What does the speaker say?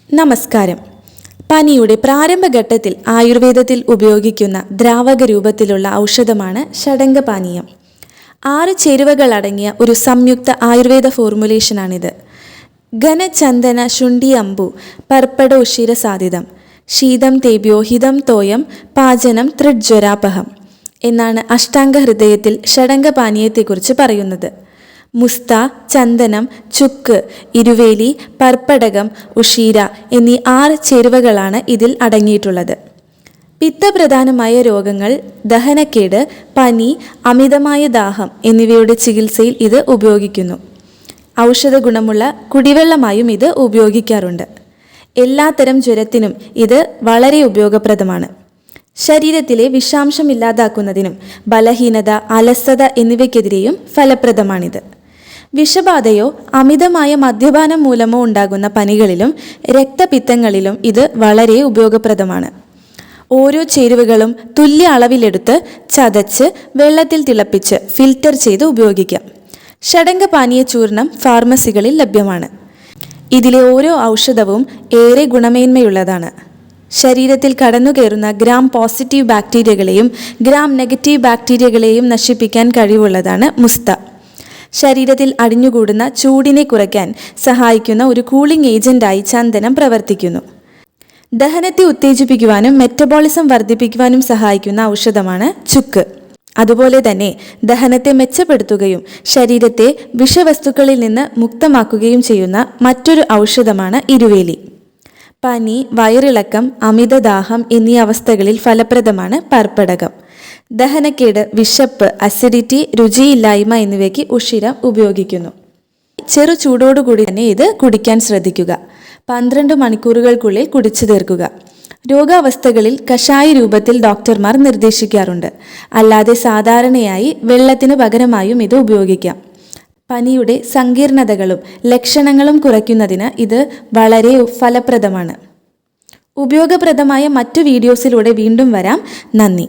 നമസ്കാരം. പനിയുടെ പ്രാരംഭഘട്ടത്തിൽ ആയുർവേദത്തിൽ ഉപയോഗിക്കുന്ന ദ്രാവക രൂപത്തിലുള്ള ഔഷധമാണ് ഷഡംഗപാനീയം. 6 ചേരുവകളടങ്ങിയ ഒരു സംയുക്ത ആയുർവേദ ഫോർമുലേഷനാണിത്. ഘനചന്ദന ശുണ്ഠി അമ്പു പർപ്പട ഉഷിര സാധിതം ശീതം തേബ്യോ ഹിതം തോയം പാചനം ത്രിജ്വരാപഹം എന്നാണ് അഷ്ടാംഗ ഹൃദയത്തിൽ ഷഡംഗപാനീയത്തെക്കുറിച്ച് പറയുന്നത്. മുസ്ത, ചന്ദനം, ചുക്ക്, ഇരുവേലി, പർപ്പടകം, ഉഷീര എന്നീ 6 ചേരുവകളാണ് ഇതിൽ അടങ്ങിയിട്ടുള്ളത്. പിത്തപ്രധാനമായ രോഗങ്ങൾ, ദഹനക്കേട്, പനി, അമിതമായ ദാഹം എന്നിവയുടെ ചികിത്സയിൽ ഇത് ഉപയോഗിക്കുന്നു. ഔഷധ ഗുണമുള്ള കുടിവെള്ളമായും ഇത് ഉപയോഗിക്കാറുണ്ട്. എല്ലാത്തരം ജ്വരത്തിനും ഇത് വളരെ ഉപയോഗപ്രദമാണ്. ശരീരത്തിലെ വിഷാംശം ഇല്ലാതാക്കുന്നതിനും ബലഹീനത, അലസത എന്നിവയ്ക്കെതിരെയും ഫലപ്രദമാണിത്. വിഷബാധയോ അമിതമായ മദ്യപാനം മൂലമോ ഉണ്ടാകുന്ന പനികളിലും രക്തപിത്തങ്ങളിലും ഇത് വളരെ ഉപയോഗപ്രദമാണ്. ഓരോ ചേരുവകളും തുല്യ അളവിലെടുത്ത് ചതച്ച് വെള്ളത്തിൽ തിളപ്പിച്ച് ഫിൽറ്റർ ചെയ്ത് ഉപയോഗിക്കാം. ഷഡംഗപാനീയ ചൂർണം ഫാർമസികളിൽ ലഭ്യമാണ്. ഇതിലെ ഓരോ ഔഷധവും ഏറെ ഗുണമേന്മയുള്ളതാണ്. ശരീരത്തിൽ കടന്നുകയറുന്ന ഗ്രാം പോസിറ്റീവ് ബാക്ടീരിയകളെയും ഗ്രാം നെഗറ്റീവ് ബാക്ടീരിയകളെയും നശിപ്പിക്കാൻ കഴിവുള്ളതാണ് മുസ്ത. ശരീരത്തിൽ അടിഞ്ഞുകൂടുന്ന ചൂടിനെ കുറയ്ക്കാൻ സഹായിക്കുന്ന ഒരു കൂളിംഗ് ഏജന്റായി ചന്ദനം പ്രവർത്തിക്കുന്നു. ദഹനത്തെ ഉത്തേജിപ്പിക്കുവാനും മെറ്റബോളിസം വർദ്ധിപ്പിക്കുവാനും സഹായിക്കുന്ന ഔഷധമാണ് ചുക്ക്. അതുപോലെ തന്നെ ദഹനത്തെ മെച്ചപ്പെടുത്തുകയും ശരീരത്തെ വിഷവസ്തുക്കളിൽ നിന്ന് മുക്തമാക്കുകയും ചെയ്യുന്ന മറ്റൊരു ഔഷധമാണ് ഇരുവേലി. പനി, വയറിളക്കം, അമിതദാഹം എന്നീ അവസ്ഥകളിൽ ഫലപ്രദമാണ് പർപ്പടകം. ദഹനക്കേട്, വിശപ്പ്, അസിഡിറ്റി, രുചിയില്ലായ്മ എന്നിവയ്ക്ക് ഉഷിരം ഉപയോഗിക്കുന്നു. ചെറു ചൂടോടുകൂടി തന്നെ ഇത് കുടിക്കാൻ ശ്രദ്ധിക്കുക. 12 മണിക്കൂറുകൾക്കുള്ളിൽ കുടിച്ചു തീർക്കുക. രോഗാവസ്ഥകളിൽ കഷായ രൂപത്തിൽ ഡോക്ടർമാർ നിർദ്ദേശിക്കാറുണ്ട്. അല്ലാതെ സാധാരണയായി വെള്ളത്തിന് പകരമായും ഇത് ഉപയോഗിക്കാം. പനിയുടെ സങ്കീർണതകളും ലക്ഷണങ്ങളും കുറയ്ക്കുന്നതിന് ഇത് വളരെ ഫലപ്രദമാണ്. ഉപയോഗപ്രദമായ മറ്റു വീഡിയോസിലൂടെ വീണ്ടും വരാം. നന്ദി.